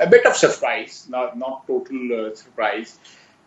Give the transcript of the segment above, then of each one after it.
A bit of surprise, not total surprise,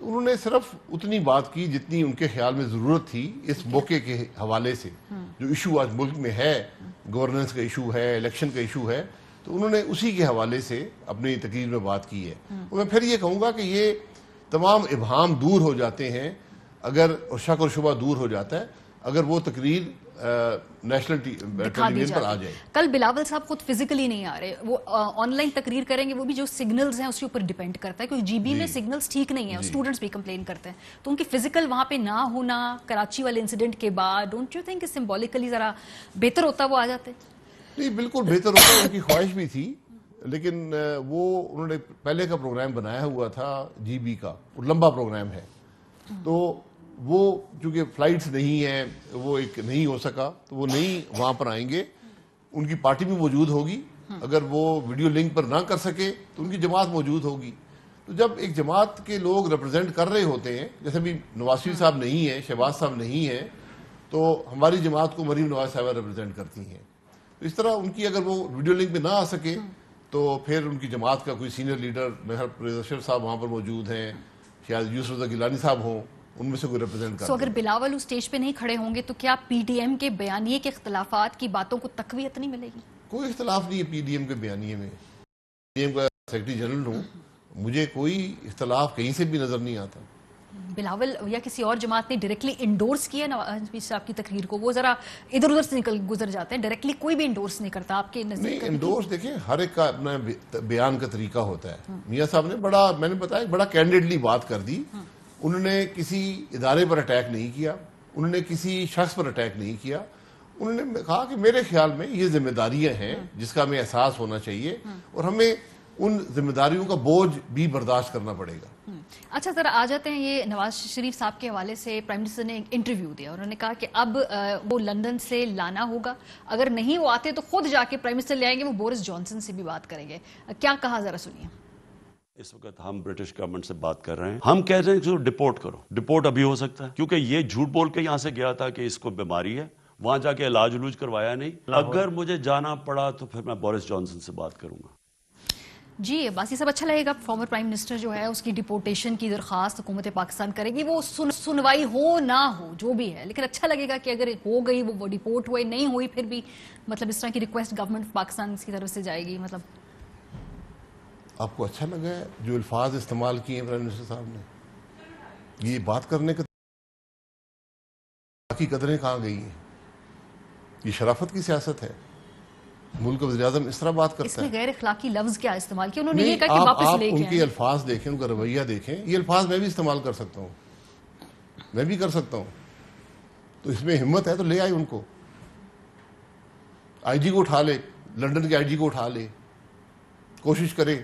تو انہوں نے صرف اتنی بات کی جتنی ان کے خیال میں ضرورت تھی اس موقع کے حوالے سے. جو ایشو آج ملک میں ہے، گورننس کا ایشو ہے، الیکشن کا ایشو ہے، تو انہوں نے اسی کے حوالے سے اپنی تقریر میں بات کی ہے. میں پھر یہ کہوں گا کہ یہ تمام ابہام دور ہو جاتے ہیں اگر، اور شک اور شبہ دور ہو جاتا ہے اگر وہ تقریر نیشنل ٹیلی ویژن پر آ جائے. کل بلاول صاحب خود فزیکلی نہیں آ رہے، وہ آن لائن تقریر کریں گے، وہ بھی جو سگنلز ہیں اس کے اوپر ڈیپینڈ کرتا ہے، کیونکہ جی بی میں سگنلز ٹھیک نہیں ہیں، اسٹوڈنٹس بھی کمپلین کرتے ہیں، تو ان کی فزیکل وہاں پہ نہ ہونا کراچی والے انسیڈنٹ کے بعد، ڈونٹ یو تھنک سمبولیکلی ذرا بہتر ہوتا وہ آ جاتے؟ نہیں، بالکل بہتر ہوتا، ان کی خواہش بھی تھی، لیکن وہ انہوں نے پہلے کا پروگرام بنایا ہوا تھا جی بی کا، وہ لمبا پروگرام ہے، تو وہ چونکہ فلائٹس نہیں ہیں، وہ ایک نہیں ہو سکا، تو وہ نہیں وہاں پر آئیں گے. ان کی پارٹی بھی موجود ہوگی، اگر وہ ویڈیو لنک پر نہ کر سکے تو ان کی جماعت موجود ہوگی. تو جب ایک جماعت کے لوگ ریپرزینٹ کر رہے ہوتے ہیں، جیسے بھی نواز شریف صاحب نہیں ہیں، شہباز صاحب نہیں ہیں، تو ہماری جماعت کو مریم نواز صاحبہ ریپرزینٹ کرتی ہیں. تو اس طرح ان کی اگر وہ ویڈیو لنک میں نہ آ سکے تو پھر ان کی جماعت کا کوئی سینئر لیڈر، ریاض اشرف صاحب وہاں پر موجود ہیں، شاید یوسف رضا گیلانی صاحب ہوں، ان میں سے کوئی ریپرزینٹ کرتا ہے. اگر بلاول اس اسٹیج پہ نہیں کھڑے ہوں گے تو کیا پی ڈی ایم کے بیانیے کے اختلافات کی باتوں کو تقویت نہیں ملے گی؟ کوئی اختلاف نہیں ہے پی ڈی ایم کے بیانیے میں. پی ڈی ایم کا سیکرٹری جنرل ہوں، مجھے کوئی اختلاف کہیں سے بھی نظر نہیں آتا. بلاول یا کسی اور جماعت نے ڈائریکٹلی انڈورس کیا نواز صاحب کی تقریر کو؟ وہ ذرا ادھر ادھر سے گزر جاتے ہیں، ڈائریکٹلی کوئی بھی انڈورس نہیں کرتا آپ کے نزدیک؟ نہیں، انڈورس دیکھیں ہر ایک کا اپنا بیان کا طریقہ ہوتا ہے. میاں صاحب نے بڑا، میں نے بتایا، بڑا کینڈیڈلی بات کر دی. انہوں نے کسی ادارے پر اٹیک نہیں کیا، انہوں نے کسی شخص پر اٹیک نہیں کیا. انہوں نے کہا کہ میرے خیال میں یہ ذمہ داریاں ہیں جس کا ہمیں احساس ہونا چاہیے، اور ہمیں ان ذمہ داریوں کا بوجھ بھی برداشت کرنا پڑے گا. اچھا ذرا آ جاتے ہیں، یہ نواز شریف صاحب کے حوالے سے پرائم منسٹر نے ایک انٹرویو دیا، انہوں نے کہا کہ اب وہ لندن سے لانا ہوگا، اگر نہیں وہ آتے تو خود جا کے پرائم منسٹر لے آئیں گے، وہ بورس جانسن سے بھی بات کریں گے. کیا کہا ذرا سنیے. اس وقت ہم برٹش گورنمنٹ سے بات کر رہے ہیں، ہم کہہ رہے ہیں کہ ڈپورٹ کرو. ڈپورٹ ابھی ہو سکتا ہے کیونکہ یہ جھوٹ بول کے یہاں سے گیا تھا کہ اس کو بیماری ہے، وہاں جا کے علاج کروایا نہیں. اگر مجھے جانا پڑا تو پھر میں بورس جانسن سے بات کروں گا. جی باسی صاحب، اچھا لگے گا فارمر پرائم منسٹر جو ہے اس کی ڈپورٹیشن کی درخواست حکومت پاکستان کرے گی، وہ سنوائی ہو نہ ہو جو بھی ہے، لیکن اچھا لگے گا کہ اگر ہو گئی، وہ ڈپورٹ ہوئے، نہیں ہوئی پھر بھی مطلب اس طرح کی ریکویسٹ گورنمنٹ پاکستان کی طرف سے جائے گی. مطلب آپ کو اچھا لگا ہے جو الفاظ استعمال کیے ہیں پرائم منسٹر صاحب نے؟ یہ بات کرنے کا باقی قدریں کہاں گئی ہیں؟ یہ شرافت کی سیاست ہے. ملک کا وزیر اعظم اس طرح بات کرتا ہے. اس میں غیر اخلاقی لفظ کیا استعمال کیا؟ انہوں نے یہ کہا کہ واپس لے کے ان کے الفاظ دیکھیں، ان کا رویہ دیکھیں. یہ الفاظ میں بھی استعمال کر سکتا ہوں، میں بھی کر سکتا ہوں. تو اس میں ہمت ہے تو لے آئے ان کو. آئی جی کو اٹھا لے، لندن کے آئی جی کو اٹھا لے، کوشش کرے.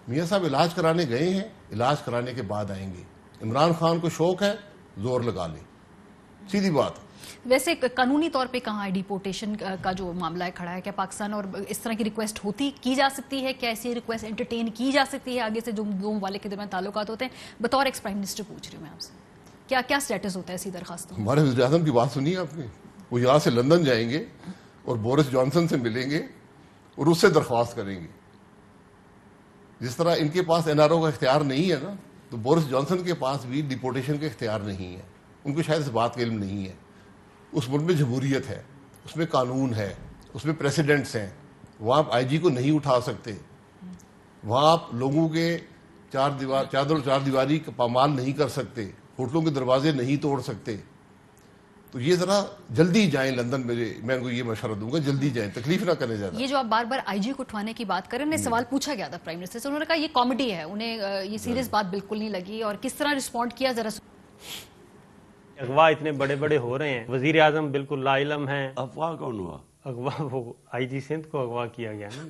میاں صاحب علاج کرانے گئے ہیں، علاج کرانے کے بعد آئیں گے. عمران خان کو شوق ہے، زور لگا لے، سیدھی بات. ویسے قانونی طور پہ کہاں ہے ڈیپورٹیشن کا جو معاملہ ہے کھڑا ہے؟ کیا پاکستان اور اس طرح کی ریکویسٹ کی جا سکتی ہے؟ کیا ایسی ریکویسٹ انٹرٹین کی جا سکتی ہے آگے سے جو دو ممالک کے درمیان تعلقات ہوتے ہیں؟ بطور ایکس پرائم منسٹر پوچھ رہی ہوں میں آپ سے، کیا سٹیٹس ہوتا ہے ایسی درخواستوں؟ ہمارے وزیر اعظم کی بات سنی آپ نے؟ وہ یہاں سے لندن جائیں گے اور بورس جانسن سے ملیں گے اور اس سے درخواست کریں گے. جس طرح ان کے پاس این آر او کا اختیار نہیں ہے نا، تو بورس جانسن کے پاس بھی ڈیپورٹیشن کا اختیار نہیں ہے. ان کو شاید اس بات کا علم نہیں ہے. اس ملک میں جمہوریت ہے، اس میں قانون ہے، اس میں پریسیڈنٹس ہیں. وہاں آپ آئی جی کو نہیں اٹھا سکتے، وہاں آپ لوگوں کے چادر و چار دیواری کا پامال نہیں کر سکتے، ہوٹلوں کے دروازے نہیں توڑ سکتے. تو یہ ذرا جلدی جائیں لندن. میں ان کو یہ مشورہ دوں گا، جلدی جائیں، تکلیف نہ کرنے زیادہ. یہ جو آپ بار بار آئی جی کو اٹھوانے کی بات کریں، انہیں سوال پوچھا گیا تھا پرائم منسٹر سے، انہوں نے کہا یہ کامیڈی ہے، انہیں یہ سیریس بات بالکل نہیں لگی. اور کس طرح رسپونڈ کیا ذرا؟ اغوا اتنے بڑے بڑے ہو رہے ہیں، وزیر اعظم بالکل لا علم ہیں. افواہ کون ہوا؟ اغوا وہ آئی جی سندھ کو اغوا کیا گیا نا.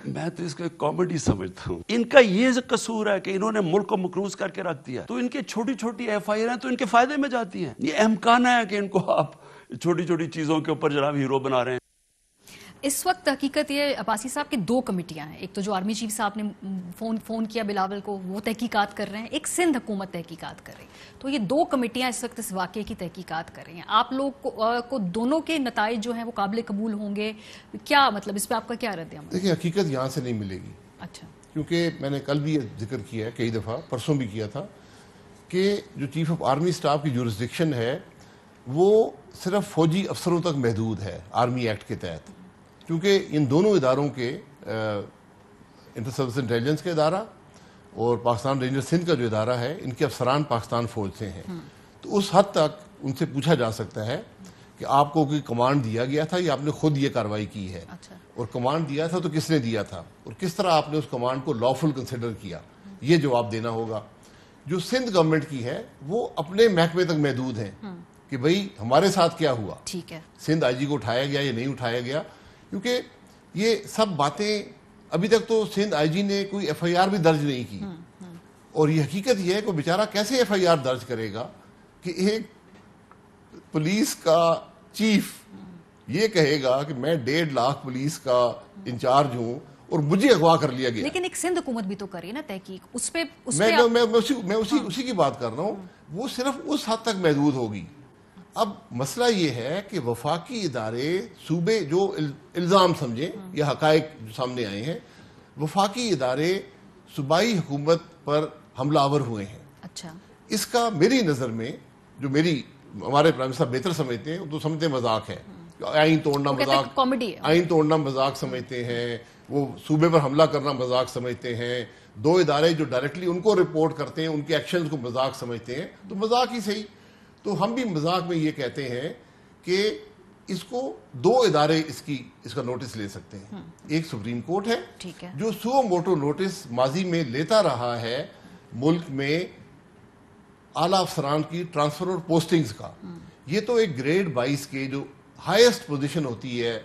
میں تو اس کو ایک کامیڈی سمجھتا ہوں. ان کا یہ قصور ہے کہ انہوں نے ملک کو مقروض کر کے رکھ دیا، تو ان کے چھوٹی چھوٹی ایف آئی آر ہیں تو ان کے فائدے میں جاتی ہیں. یہ احمقانہ ہے کہ ان کو آپ چھوٹی چھوٹی چیزوں کے اوپر جناب ہیرو بنا رہے ہیں. اس وقت حقیقت یہ عباسی صاحب کی دو کمیٹیاں ہیں، ایک تو جو آرمی چیف صاحب نے فون کیا بلاول کو، وہ تحقیقات کر رہے ہیں، ایک سندھ حکومت تحقیقات کر رہی ہے. تو یہ دو کمیٹیاں اس وقت اس واقعے کی تحقیقات کر رہی ہیں. آپ لوگ کو دونوں کے نتائج جو ہیں وہ قابل قبول ہوں گے؟ کیا مطلب اس پہ آپ کا کیا رد عمل؟ دیکھیں حقیقت یہاں سے نہیں ملے گی. اچھا، کیونکہ میں نے کل بھی یہ ذکر کیا ہے کئی دفعہ, پرسوں بھی کیا تھا, کہ جو چیف آف آرمی اسٹاف کی جورسڈکشن ہے وہ صرف فوجی افسروں تک محدود ہے آرمی ایکٹ کے تحت, کیونکہ ان دونوں اداروں کے انٹر سروس انٹیلیجنس کا ادارہ اور پاکستان رینجر سندھ کا جو ادارہ ہے, ان کے افسران پاکستان فوج سے ہیں. تو اس حد تک ان سے پوچھا جا سکتا ہے کہ آپ کو کوئی کمانڈ دیا گیا تھا یا آپ نے خود یہ کارروائی کی ہے, اور کمانڈ دیا تھا تو کس نے دیا تھا, اور کس طرح آپ نے اس کمانڈ کو لافل کنسیڈر کیا, یہ جواب دینا ہوگا. جو سندھ گورنمنٹ کی ہے وہ اپنے محکمے تک محدود ہیں کہ بھئی ہمارے ساتھ کیا ہوا, ٹھیک ہے, سندھ آئی جی کو اٹھایا گیا یا نہیں اٹھایا گیا, کیونکہ یہ سب باتیں ابھی تک تو سندھ آئی جی نے کوئی ایف آئی آر بھی درج نہیں کی, اور یہ حقیقت یہ ہے کہ بیچارہ کیسے ایف آئی آر درج کرے گا کہ ایک پولیس کا چیف یہ کہے گا کہ میں 1.5 لاکھ پولیس کا انچارج ہوں اور مجھے اغوا کر لیا گیا. لیکن ایک سندھ حکومت بھی تو کرے نا تحقیق اس پہ. میں اسی کی بات کر رہا ہوں, وہ صرف اس حد تک محدود ہوگی. اب مسئلہ یہ ہے کہ وفاقی ادارے صوبے جو الزام سمجھیں یا حقائق جو سامنے آئے ہیں, وفاقی ادارے صوبائی حکومت پر حملہ آور ہوئے ہیں. اچھا, اس کا میری نظر میں, جو ہمارے پرائم منسٹر بہتر سمجھتے ہیں, تو سمجھتے مذاق ہے, آئین توڑنا مذاق, کامیڈی ہے, آئین توڑنا مذاق سمجھتے ہیں, وہ صوبے پر حملہ کرنا مذاق سمجھتے ہیں, 2 ادارے جو ڈائریکٹلی ان کو رپورٹ کرتے ہیں ان کے ایکشنز کو مذاق سمجھتے ہیں, تو مذاق ہی صحیح. تو ہم بھی مذاق میں یہ کہتے ہیں کہ اس کو 2 ادارے اس کا نوٹس لے سکتے ہیں. ایک سپریم کورٹ ہے جو سو موٹو نوٹس ماضی میں لیتا رہا ہے ملک میں اعلیٰ افسران کی ٹرانسفر اور پوسٹنگز کا. یہ تو ایک گریڈ 22 کے جو ہائیسٹ پوزیشن ہوتی ہے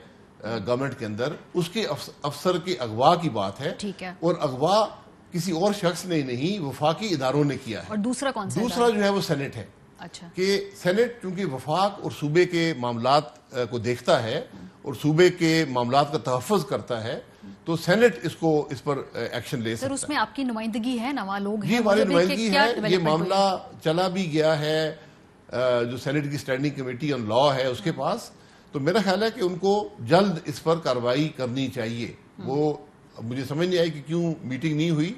گورنمنٹ کے اندر, اس کے افسر کے اغوا کی بات ہے, اور اغوا کسی اور شخص نے نہیں, وفاقی اداروں نے کیا ہے. اور دوسرا جو ہے وہ سینٹ ہے. اچھا, کہ سینٹ چونکہ وفاق اور صوبے کے معاملات کو دیکھتا ہے اور صوبے کے معاملات کا تحفظ کرتا ہے, تو سینٹ اس پر ایکشن لے سکتا ہے. سر اس میں آپ کی نمائندگی ہے نا, وہاں لوگ ہیں, یہ ہماری نمائندگی ہے. یہ معاملہ چلا بھی گیا ہے جو سینٹ کی اسٹینڈنگ کمیٹی آن لا ہے اس کے پاس, تو میرا خیال ہے کہ ان کو جلد اس پر کارروائی کرنی چاہیے. وہ مجھے سمجھ نہیں آئی کہ کیوں میٹنگ نہیں ہوئی.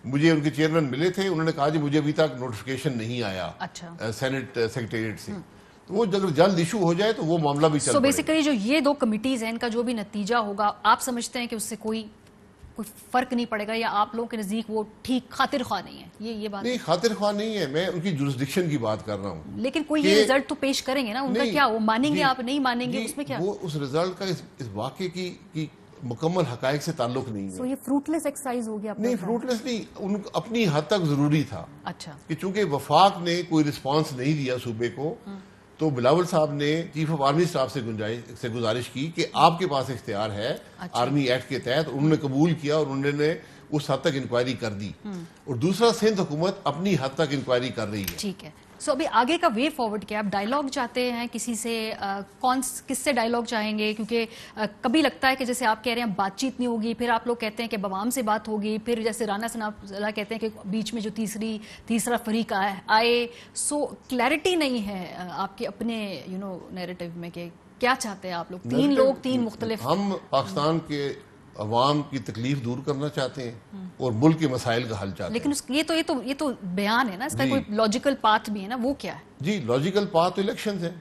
مجھے ان کے چیئرمین ملے تھے, انہوں نے کہا جی مجھے ابھی تک نوٹیفیکیشن نہیں آیا سینٹ سیکریٹریٹ سے. تو وہ اگر جلد ایشو ہو جائے تو وہ معاملہ بھی چل پڑے گا. سو بیسیکلی جو یہ 2 کمیٹیز ہیں, ان کا جو بھی نتیجہ ہوگا, آپ سمجھتے ہیں کہ اس سے کوئی فرق نہیں پڑے گا, یا آپ لوگوں کے نزدیک وہ ٹھیک خاطر خواہ نہیں ہے؟ یہ بات نہیں, خاطر خواہ نہیں ہے, میں ان کی جورسڈکشن کی بات کر رہا ہوں. لیکن کوئی یہ رزلٹ تو پیش کریں گے نا, ان کا کیا, وہ مانیں گے, آپ نہیں مانیں گے, اس میں کیا؟ وہ اس رزلٹ کا اس واقعے کی مکمل حقائق سے تعلق نہیں ہے. سو یہ فروٹلیس ایکسرسائز ہو گیا؟ نہیں, فروٹلیس نہیں, ان اپنی حد تک ضروری تھا. اچھا, کہ چونکہ وفاق نے کوئی رسپانس نہیں دیا صوبے کو, تو بلاول صاحب نے چیف آف آرمی اسٹاف سے گزارش کی کہ آپ کے پاس اختیار ہے آرمی ایکٹ کے تحت. انہوں نے قبول کیا اور انہوں نے اس حد تک انکوائری کر دی, اور دوسرا سندھ حکومت اپنی حد تک انکوائری کر رہی ہے. ٹھیک ہے. سو ابھی آگے کا وے فارورڈ کیا؟ آپ ڈائیلاگ چاہتے ہیں کسی سے؟ کس سے ڈائیلاگ چاہیں گے؟ کیونکہ کبھی لگتا ہے کہ جیسے آپ کہہ رہے ہیں بات چیت نہیں ہوگی, پھر آپ لوگ کہتے ہیں کہ عوام سے بات ہوگی, پھر جیسے رانا ثناء کہتے ہیں کہ بیچ میں جو تیسرا فریق آئے. سو کلیئرٹی نہیں ہے آپ کے اپنے نیریٹو میں کہ کیا چاہتے ہیں آپ لوگ؟ 3 لوگ 3 مختلف. ہم پاکستان کے عوام کی تکلیف دور کرنا چاہتے ہیں اور ملک کے مسائل کا حل چاہتے ہیں. لیکن یہ تو بیان ہے نا, اس کا کوئی لاجیکل پاتھ بھی ہے نا, وہ کیا ہے؟ جی, لاجیکل پاتھ تو الیکشنز ہیں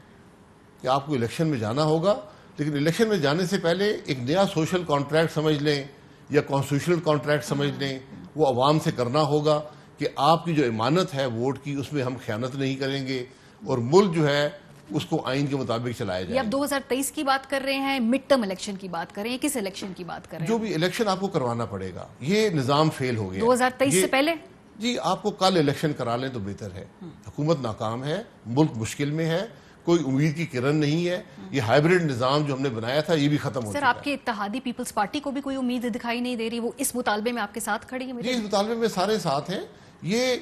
کہ آپ کو الیکشن میں جانا ہوگا, لیکن الیکشن میں جانے سے پہلے ایک نیا سوشل کانٹریکٹ سمجھ لیں یا کانسٹیٹیوشنل کانٹریکٹ سمجھ لیں. وہ عوام سے کرنا ہوگا کہ آپ کی جو امانت ہے ووٹ کی, اس میں ہم خیانت نہیں کریں گے, اور ملک جو ہے اس کو آئین کے مطابق چلایا جائے. یہ آپ 2023 کی بات کر رہے ہیں, مڈ ٹرم الیکشن کی بات کر رہے ہیں, کس الیکشن کی بات کر رہے ہیں؟ جو بھی الیکشن آپ کو کروانا پڑے گا, یہ نظام فیل ہو گیا 2023 سے پہلے. جی, آپ کو کل الیکشن کرا لیں تو بہتر ہے. حکومت ناکام ہے, ملک مشکل میں ہے, کوئی امید کی کرن نہیں ہے. یہ ہائیبریڈ نظام جو ہم نے بنایا تھا یہ بھی ختم ہو چکا ہے. سر, آپ کے اتحادی پیپلز پارٹی کو بھی کوئی امید دکھائی نہیں دے رہی؟ وہ اس مطالبے میں آپ کے ساتھ کھڑی ہے؟ جی, اس مطالبے میں سارے ساتھ ہیں. یہ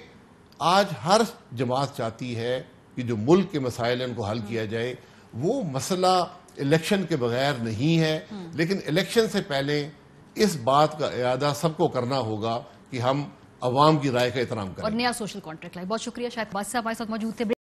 آج ہر جماعت چاہتی ہے کہ جو ملک کے مسائل ہیں ان کو حل کیا جائے. وہ مسئلہ الیکشن کے بغیر نہیں ہے, لیکن الیکشن سے پہلے اس بات کا اعادہ سب کو کرنا ہوگا کہ ہم عوام کی رائے کا احترام کریں. اور نیا سوشل کانٹریکٹ لائے. بہت شکریہ. شاید باسی صاحب ہمارے ساتھ موجود تھے.